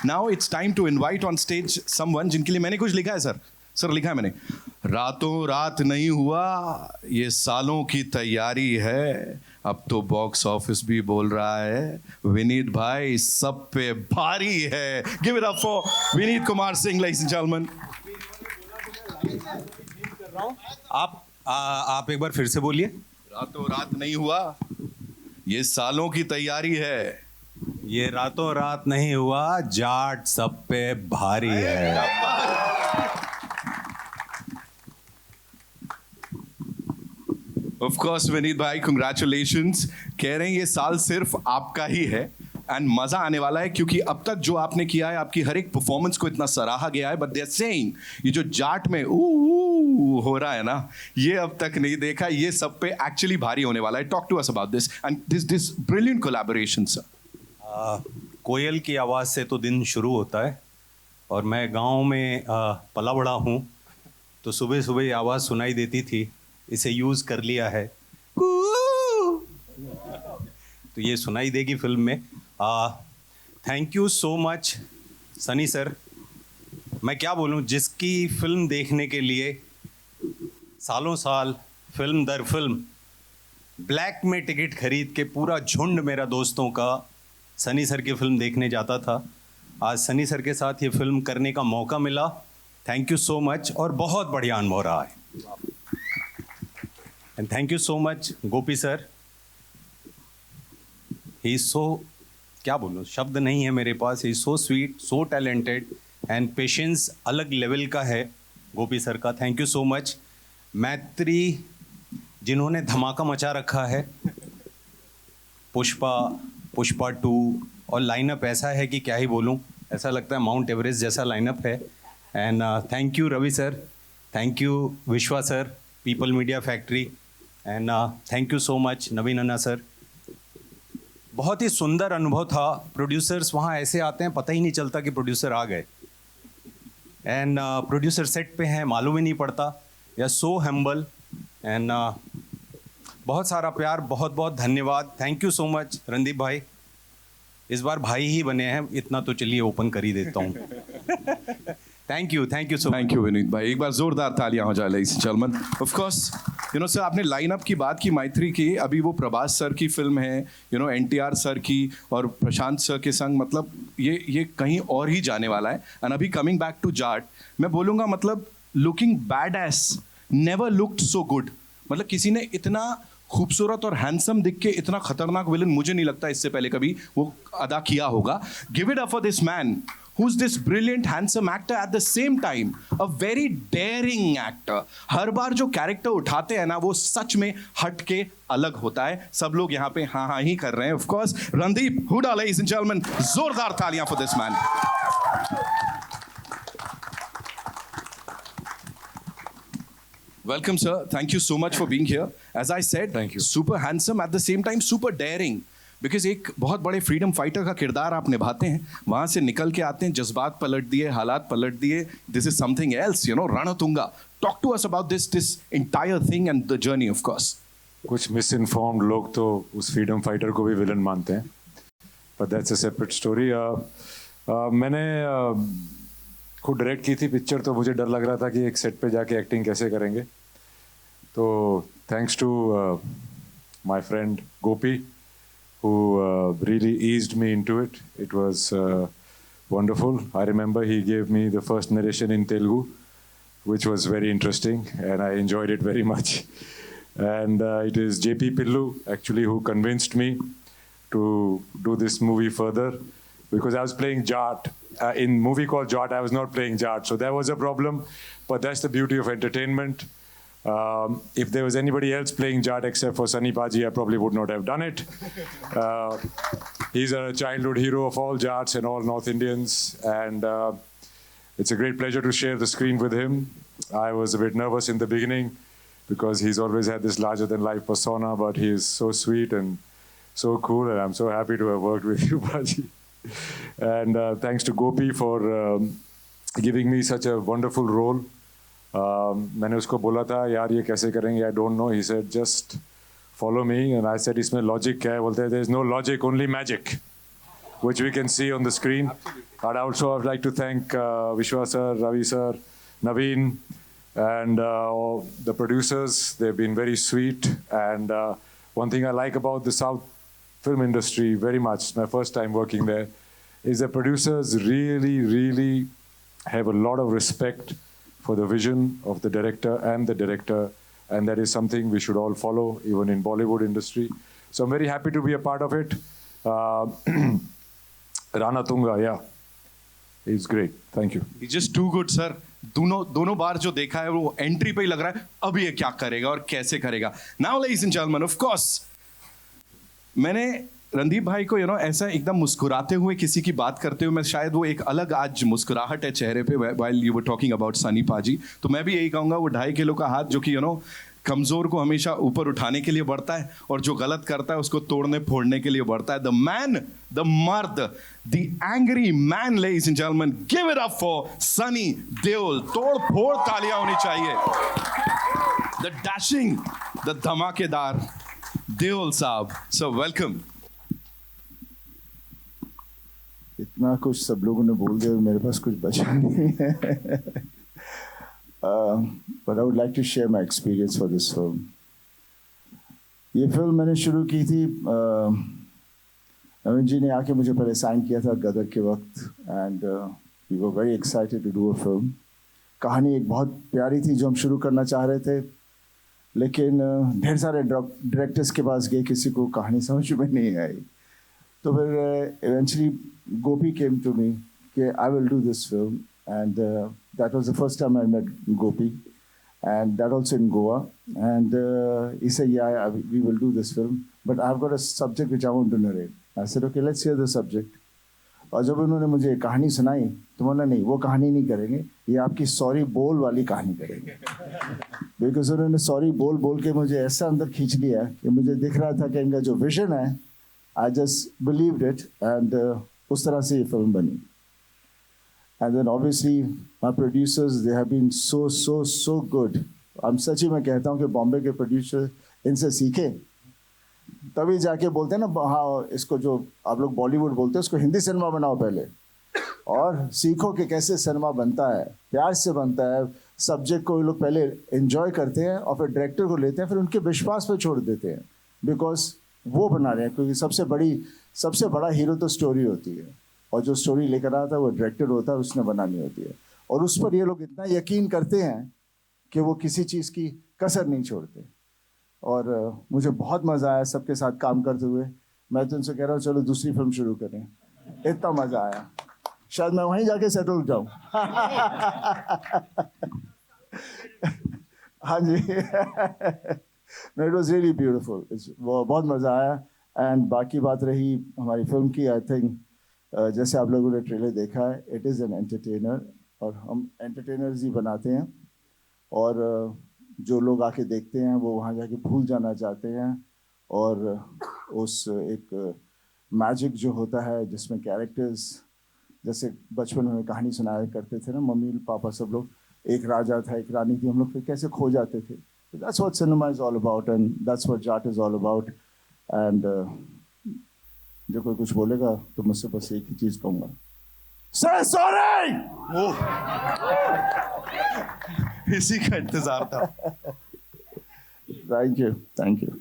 Now it's time to invite on stage someone जिनके लिए मैंने कुछ लिखा है सर. सर लिखा है मैंने. रातों रात नहीं हुआ, ये सालों की तैयारी है. अब तो बॉक्स ऑफिस भी बोल रहा है, विनीत भाई सब पे भारी है. Give it up for Vineet Kumar Singh, ladies and gentlemen. आप एक बार फिर से बोलिए. रातों रात नहीं हुआ, ये सालों की तैयारी है. ये रातों रात नहीं हुआ, जाट सब पे भारी है. Of course विनीत भाई, congratulations. कह रहे हैं ये साल सिर्फ आपका ही है एंड मजा आने वाला है क्योंकि अब तक जो आपने किया है, आपकी हर एक परफॉर्मेंस को इतना सराहा गया है. बट दे आर सेइंग ये जो जाट में हो रहा है ना, ये अब तक नहीं देखा. ये सब पे एक्चुअली भारी होने वाला है. Talk to us about this and this brilliant collaboration sir. कोयल की आवाज़ से तो दिन शुरू होता है और मैं गांव में पला बड़ा हूँ, तो सुबह सुबह ये आवाज़ सुनाई देती थी. इसे यूज़ कर लिया है तो ये सुनाई देगी फिल्म में. Thank you so much Sunny sir. मैं क्या बोलूँ, जिसकी फिल्म देखने के लिए सालों साल फिल्म दर फिल्म ब्लैक में टिकट खरीद के पूरा झुंड मेरा दोस्तों का सनी सर की फिल्म देखने जाता था, आज सनी सर के साथ ये फिल्म करने का मौका मिला. थैंक यू सो मच और बहुत बढ़िया अनुभव रहा है. And thank you so much Gopi sir. He so, क्या बोलूँ, शब्द नहीं है मेरे पास. He so sweet, so talented and patience अलग लेवल का है गोपी सर का. Thank you so much. Maitri जिन्होंने धमाका मचा रखा है, पुष्पा 2 और लाइनअप ऐसा है कि क्या ही बोलूं, ऐसा लगता है माउंट एवरेस्ट जैसा लाइनअप है. And thank you Ravi sir, thank you Vishwa sir, people media factory, and thank you so much Naveen Anna sir. बहुत ही सुंदर अनुभव था. प्रोड्यूसर्स वहाँ ऐसे आते हैं, पता ही नहीं चलता कि प्रोड्यूसर आ गए. एंड प्रोड्यूसर सेट पे हैं, मालूम ही नहीं पड़ता. या सो हम्बल एंड बहुत सारा प्यार. बहुत बहुत धन्यवाद. Thank you so much Randeep भाई. इस बार भाई ही बने हैं, इतना तो चलिए ओपन कर ही देता हूँ. Thank you so much. Thank you Vineet भाई. एक बार जोरदार तालियां हो जाए ladies and gentlemen. Of course you know sir, आपने लाइनअप की बात की मैत्री की. अभी वो प्रभास सर की फिल्म है, यू नो एनटीआर सर की और प्रशांत सर के संग, मतलब ये कहीं और ही जाने वाला है. एंड अभी कमिंग बैक टू जाट, मैं बोलूँगा मतलब looking bad S never looked so good. मतलब किसी ने इतना खूबसूरत और हैंडसम दिख के इतना खतरनाक विलन मुझे नहीं लगता इससे पहले कभी वो अदा किया होगा. Give it up for this man who's this brilliant handsome actor at the same time a very daring actor. हर बार जो कैरेक्टर उठाते हैं ना, वो सच में हट के अलग होता है. सब लोग यहाँ पे हाँ हाँ ही कर रहे हैं. Of course Randeep Hooda, ladies and gentlemen, जोरदार तालियां for this man. Welcome sir, thank you so much for being here. As I said, thank you. Super handsome at the same time super daring. Because एक बहुत बड़े freedom fighter का किरदार आप निभाते हैं, वहाँ से निकल के आते हैं, जज्बात पलट दिए, हालात पलट दिए. This is something else, you know, Ranatunga. Talk to us about this entire thing and the journey. Of course कुछ मिसइन्फॉर्म्ड लोग तो उस फ्रीडम फाइटर को भी विलन मानते हैं, but that's a separate story. मैंने खुद डायरेक्ट की थी पिक्चर, तो मुझे डर लग रहा था कि एक सेट पे जाके एक्टिंग कैसे करेंगे. तो thanks to my friend Gopi who really eased me into it. It was wonderful. I remember he gave me the first narration in Telugu, which was very interesting, and I enjoyed it very much. And it is JP Pillu actually who convinced me to do this movie further, because I was playing Jat. In movie called Jat, I was not playing Jat, so that was a problem. But that's the beauty of entertainment. If there was anybody else playing Jat except for Sunny Paji, I probably would not have done it. He's a childhood hero of all Jats and all North Indians, and it's a great pleasure to share the screen with him. I was a bit nervous in the beginning because he's always had this larger-than-life persona, but he is so sweet and so cool, and I'm so happy to have worked with you, Paji. And thanks to Gopi for giving me such a wonderful role. मैंने उसको बोला था यार ये कैसे करेंगे, I don't know. He said just follow me, and I said इसमें logic क्या है. बोलते हैं there is no logic, only magic. which we can see on the screen. And also I'd like to thank Vishwa sir, Ravi sir, Naveen, and all the producers. They've been very sweet. And one thing I like about the South film industry very much, it's my first time working there, is the producers really have a lot of respect for the vision of the director, and that is something we should all follow, even in Bollywood industry. So I'm very happy to be a part of it. Rana Tunga, yeah, he's great. Thank you. He's just too good, sir. दोनों बार जो देखा है वो entry पे ही लग रहा है अब ये क्या करेगा और कैसे करेगा. Now ladies and gentlemen, of course, मैंने रणदीप भाई को ऐसा एकदम मुस्कुराते हुए किसी की बात करते हुए मैं शायद वो एक अलग आज मुस्कुराहट है चेहरे पे while you were talking about Sunny पाजी. तो मैं भी यही कहूंगा वो 2.5 किलो का हाथ जो कि कमजोर को हमेशा ऊपर उठाने के लिए बढ़ता है और जो गलत करता है उसको तोड़ने फोड़ने के लिए बढ़ता है. द मैन, द मर्द, the angry man, ladies and gentleman, give it up for Sunny Deol. तोड़ फोड़ तालियां होनी चाहिए. द डैशिंग, द धमाकेदार देओल साहब. So welcome. इतना कुछ सब लोगों ने बोल दिया मेरे पास कुछ बचा नहीं है. But I would like to share my experience for this film. ये फिल्म मैंने शुरू की थी, नवीन जी ने आके मुझे पहले साइन किया था गदर के वक्त, and we were very excited to do a film. कहानी एक बहुत प्यारी थी जो हम शुरू करना चाह रहे थे, लेकिन ढेर सारे डायरेक्टर्स के पास गए, किसी को कहानी समझ में नहीं आई. तो फिर eventually Gopi came to me कि I will do this film, and that was the first time I met Gopi, and that also in Goa. And he said, yeah, we will do this film, but I've got a subject which I want to narrate. I said, okay, let's hear the subject. और जब उन्होंने मुझे कहानी सुनाई तो मैंने नहीं, वो कहानी नहीं करेंगे, ये आपकी सॉरी बोल वाली कहानी करेंगे. बिकॉज उन्होंने सॉरी बोल बोल के मुझे ऐसा अंदर खींच लिया कि मुझे दिख रहा था कि इनका जो विजन है, I just believed it, and उस तरह से ये फिल्म बनी. And then obviously my producers, they have been so good. I'm सच्ची मैं कहता हूँ कि बॉम्बे के प्रोड्यूसर इनसे सीखे, तभी जाके बोलते हैं ना, हाँ इसको जो आप लोग बॉलीवुड बोलते हैं उसको हिंदी सिनेमा बनाओ पहले, और सीखो कि कैसे सिनेमा बनता है, प्यार से बनता है. सब्जेक्ट को ये लोग पहले एंजॉय करते हैं और फिर डायरेक्टर को लेते हैं, फिर उनके विश्वास पे छोड़ देते हैं, बिकॉज वो बना रहे हैं. क्योंकि सबसे बड़ा हीरो तो स्टोरी होती है, और जो स्टोरी लेकर आता है वो डायरेक्टर होता है, उसने बनानी होती है. और उस पर ये लोग इतना यकीन करते हैं कि वो किसी चीज़ की कसर नहीं छोड़ते. और मुझे बहुत मज़ा आया सबके साथ काम करते हुए. मैं तो उनसे कह रहा हूँ चलो दूसरी फिल्म शुरू करें, इतना मज़ा आया. शायद मैं वहीं जाके सेटल हो जाऊँ. हाँ जी. It was really beautiful. बहुत मज़ा आया. एंड बाकी बात रही हमारी फिल्म की, आई थिंक जैसे आप लोगों ने ट्रेलर देखा है, इट इज़ एन एंटरटेनर, और हम एंटरटेनर्स ही बनाते हैं. और जो लोग आके देखते हैं वो वहाँ जाके भूल जाना चाहते हैं, और उस एक मैजिक जो होता है जिसमें कैरेक्टर्स, जैसे बचपन में कहानी सुनाया करते थे ना मम्मी पापा सब लोग, एक राजा था एक रानी थी, हम लोग फिर कैसे खो जाते थे. That's what cinema is all about, and that's what Jat is all about. And जो कोई कुछ बोलेगा तो मुझसे बस एक ही चीज़ कहूँगा, से सॉरी. इसी का इंतजार था. Thank you.